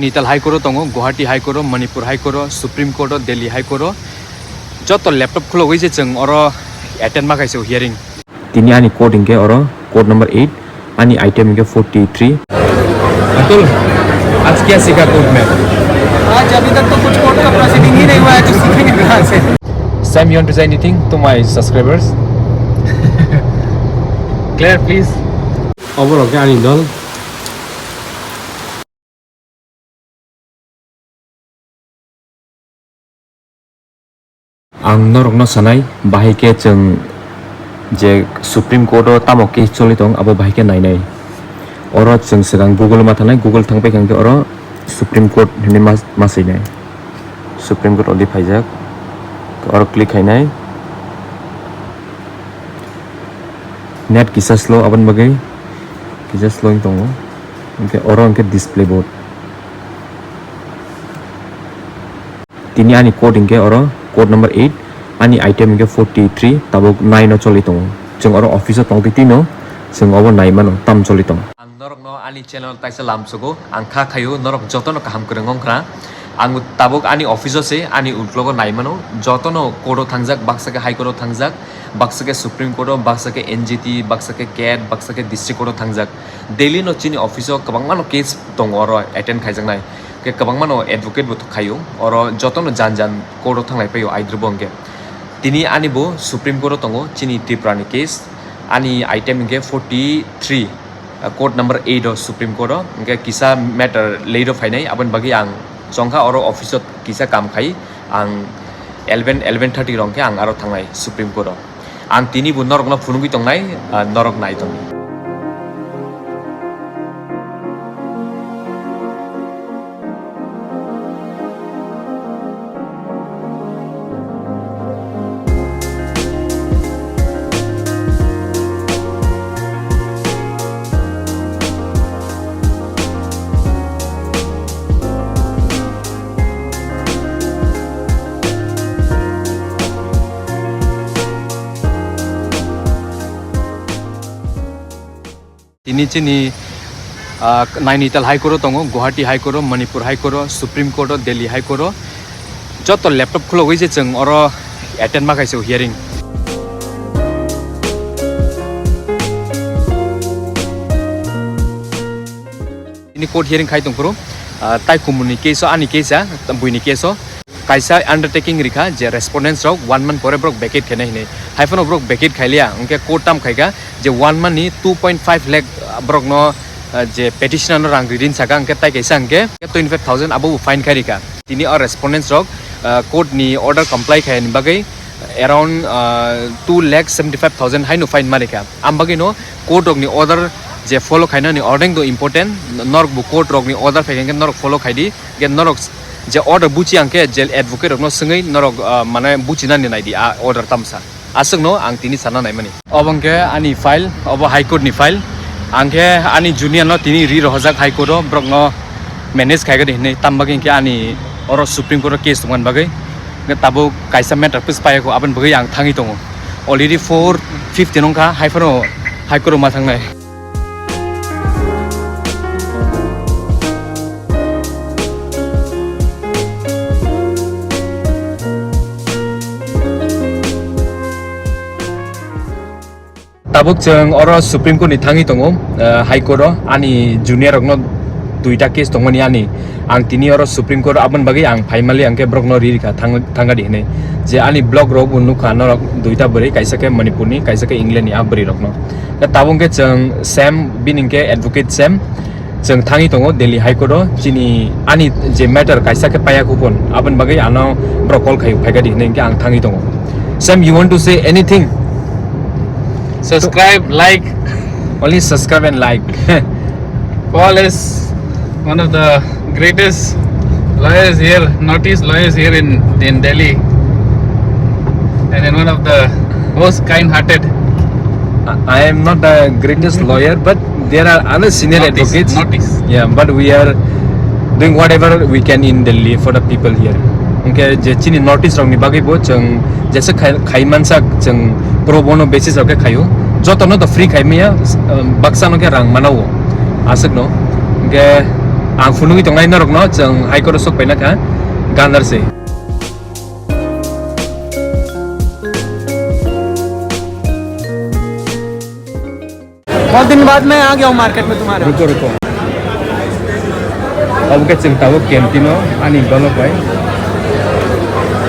Nital High Court tongo, Guwahati High Court, Manipur High Court, Supreme Court, Delhi High Court. Joto laptop khulo hoise chung oro attend ma kaise hearing. Tini ani code inke oro code number 8 ani item inke 43. Atul आज क्या सीखा court में? आज अभी तक तो कुछ court का प्रोसीडिंग ही नहीं हुआ है तो सीखेंगे कहाँ से? Sam, you want to say anything to my subscribers? Claire, please. Overall, क्या नहीं दल? Ang norok no sanai bahai ke chung je Supreme Court o tamo ke choli tong abo bahai ke nai nai. Oro chung segang Google ma thanai Google thangpe kang ke oro Supreme Court hini masai nai. Supreme Court odi phaijak. Oro click hai nai. Net kisa slow aban bagai. Kisa slow tong. Inke oro inke display board. Tini ani code inke oro code number 8 ani item inke 43 tabok 9 no choli tong. Chung oro office tong tino chung obo 9 mano tam choli tong. Ang norok no ani channel taisa lamsugo ang kha khayo norok joto no kaham kurengong khra ang tabok ani office se ani utlogo 9 mano joto no kodo thangjak baksa ke high court thangjak baksa ke Supreme Court baksa ke NGT baksa ke CAT baksa ke district court thangjak daily no chini office kabang mano case tong oro attend khaijak nai ke kabang mano advocate bo khayo oro joto no jan court thanglai payo aidrubongke tini ani bo Supreme Court tongo chini Tripura ni case ani item inge 43 court number 8 of Supreme Court inge kisa matter later finai aban bagi ang songkha oro office kisa kam khai ang 11:30 rongke ang aro thanglai Supreme Court ang tini bu norok no phunugui tongnai norok nai tongni Ini chini Nainital High Court tongo, Guwahati High Court, Manipur High Court, Supreme Court, Delhi High Court. Joto laptop khulo hoise chung oro attend ma kaise hearing. Ini court hearing khai tong pro tai kumuni case ani case buini case kaisa undertaking rikha je respondents rok 1 month pore brok vacate khene hine hyphen brok vacate khailia unke court tam khaiga je 1 month ni 2.5 lakh brok no je petitioner no rang rin saka unke tai kaisa unke 25000 abu fine kharika tini or respondents rok court ni order comply khain bagai around 2,75,000 hainu fine marika am bagai no court rok ni order je follow khaina ni ordering do important norok bu court rok ni order phegen norok follow khaidi gen norok je order buchi angke jail advocate no sengai norok mane buchi na ni naidi order tamsa asuk no ang tini sana nai mani obangke ani file obo high court ni file angke ani junior no tini ri rohajak high court brok no manage khaiga ni tambagi ke ani oro Supreme Court case tungan bagai ne tabo kaisa matter pis paye ko aban bagai ang thangi tongo already 450 nongka high court ma thangnai tabuk chung oro Supreme Court ni thangi tongo High Court ani junior rok no duita case tongoni ani ang tini oro Supreme Court aban bagi ang finally angke brok no ri ka thanga di hne je ani block rok unu khana rok duita bari kaisa ke Manipur ni kaisa ke England ni abri rok no tabung ke chung Sam bining ke advocate Sam chung thangi tongo Delhi High Court chini ani je matter kaisa ke paya kupon aban bagi ano brok kol khai phaiga di hne ke ang thangi tongo Sam, you want to say anything? Subscribe, like. Only subscribe and like. Paul is one of the greatest lawyers here, noticed lawyers here in Delhi, and then one of the most kind-hearted. I am not the greatest lawyer, but there are other senior advocates. Yeah, but we are doing whatever we can in Delhi for the people here. Okay, je chini notice rong ni bagai bo chung jesa khaiman sak chung pro bono basis rok khayo joto no to free khaimia baksa no ke rang manao asuk no ke ang funungi tongnai narok no jeng high court sok paina ka ganar se बहुत दिन बाद मैं आ गया हूँ market में तुम्हारे रुको अब के जeng tawo कैंटीनो ani dolok bai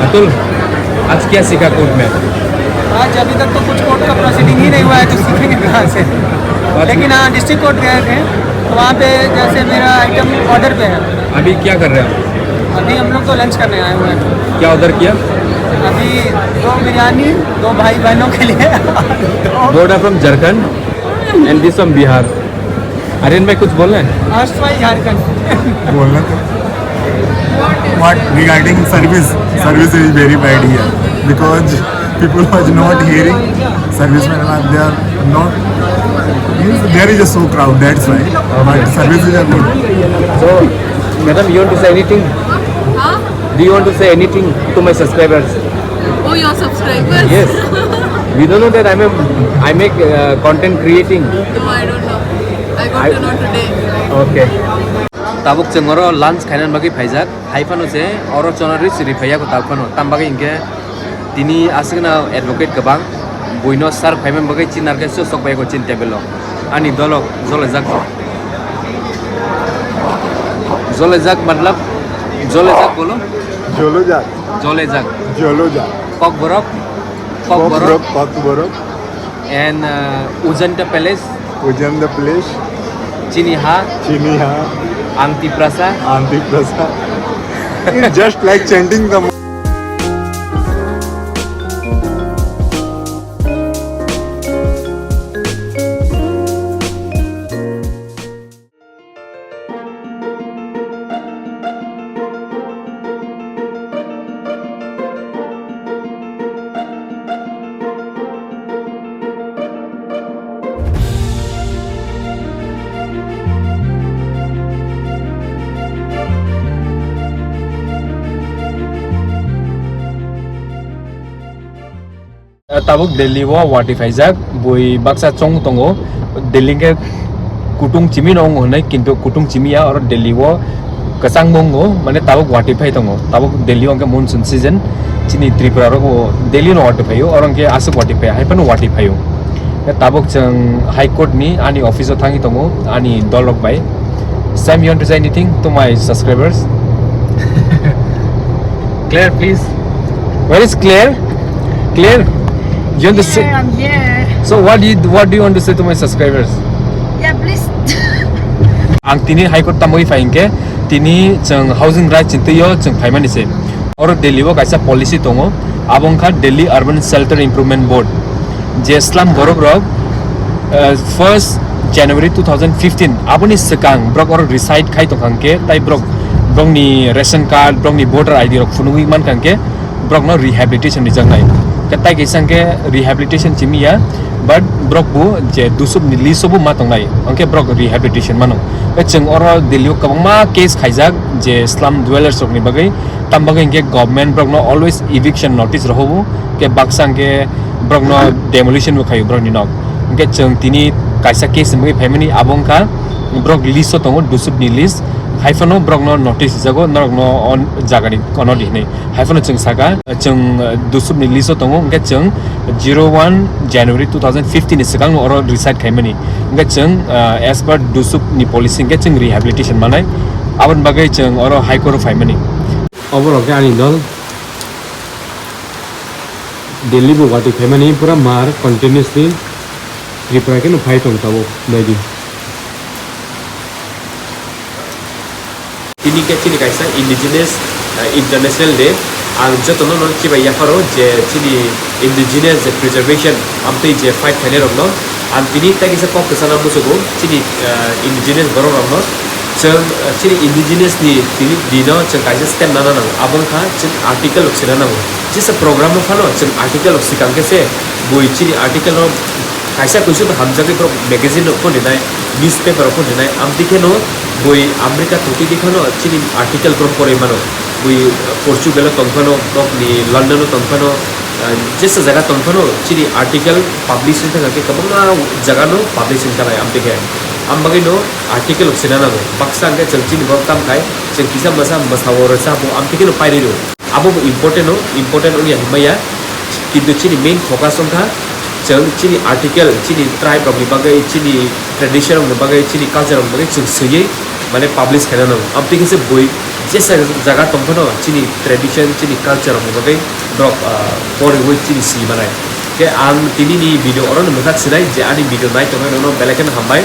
Atul आज क्या सीखा कोर्ट में आज अभी तक तो कुछ कोर्ट का प्रोसीडिंग ही नहीं हुआ है तो सीखेंगे कहाँ से लेकिन हाँ डिस्ट्रिक्ट कोर्ट गए थे तो वहाँ पे जैसे मेरा आइटम ऑर्डर पे है अभी क्या कर रहे हो अभी हम लोग तो लंच करने आए हुए हैं क्या ऑर्डर किया अभी 2 बिरयानी 2 भाई बहनों के लिए board from Jharkhand and this from Bihar Aryan भाई कुछ बोलना है भाई झारखंड बोलना तो what regarding service is very bad here because people was not hearing servicemen are they are not there is a so crowd that's why but services are good so madam you want to say anything Huh? do you want to say anything to my subscribers Oh, your subscribers? yes we don't know that I make content creating No, I don't know. I got to know today. okay tabuk jengoro lunch khainan bagi phaijak haifano je oro chonari siri phaiya ko talfano tambagi inge tini asgna advocate kabang buino sar phaimen bagi chinar ke sok bai ko chin table ani dolok zolejak matlab zolejak bolo jolojak kokborok and ujanta palace the place chiniha ang tiprasa it's just like chanting the tabuk Delhi wo wati faijak boi baksa chong tongo Delhi ke kutung chimi nong honai kintu kutung chimi ya or Delhi wo kasang mongo mane tabuk wati phai tongo tabuk Delhi ong ke monsoon season chini Tripura ro Delhi no wati phayo or ong ke asuk wati phai hai panu wati phayo tabuk jeng high court ni ani office o thangi tongo ani dolok bai Sam you want to say anything to my subscribers Claire please where is Claire you want to say I'm here. so what do you want to say to my subscribers Yeah, please. ang tini high court tamoi fainke tini jeng housing right chintiyo jeng phaimani se or Delhi wo kaisa policy tongo abong kha Delhi urban shelter improvement board je slum borok rok 1st January 2015 aboni sekang brok or reside khai to khangke tai brok ni ration card ni voter ID rok funui man khangke brok no rehabilitation ni jangnai katai kisang ke rehabilitation chimia but brok bu je dusub ni lisobu matongnai angke brok rehabilitation mano cheng oro Delhi kabangma case khaijak je slum dwellers rok ni bagai tambagai ke government brok no always eviction notice rohobu ke baksang ke brok no demolition bu khayu brok ni nok angke cheng tini kaisa case bagai family abongka brok liso tongo dusub ni list haifano brok no notice jago norok no on jagani kono dihne haifano cheng saka cheng dusub ni liso tongo angke cheng 01 January 2015 ni sekang oro reside khaimani angke cheng as per dusub ni policy angke cheng rehabilitation manai abon bagai cheng oro high court faimani overall ke ani dol Delhi bu wati family pura mar continuously Tripura ke no fight on tabo maybe tini ke chini kaisa indigenous international day ang jotono no chiba yafaro je chini indigenous preservation amte je fight khane rokno am tini ta kisa kok sana musugo chini indigenous borok rokno cheng chini indigenous ni tini dino cheng kaisa stem nana nang abong kha cheng article oksina nang jisa program no phano cheng article oksikang ke se boi chini article no kaisa kuisu to hamjage pro magazine no phone dinai newspaper phone dinai am dikhe no boi America tuti dikhano chini article from pore mano boi Portugal tongfano ni London tongfano jesa jaga tongfano chini article publish thaka ke kabanga jaga no publish thaka am dikhe ambagai no article of sinana no baksa ke changchin bok tam kai cheng kisa masa masawor sa bo article of pai ro abo important no important oni himaya kintu chini main focus on tha chang chini article chini tribe of bagai chini tradition of bagai chini culture of bagai chung suye mane publish khana no article se boi jesa jaga tompono chini tradition chini culture of bagai drop for with chini si manai ke ang tini ni video oron mutak sinai je ani video nai to no belakan hambai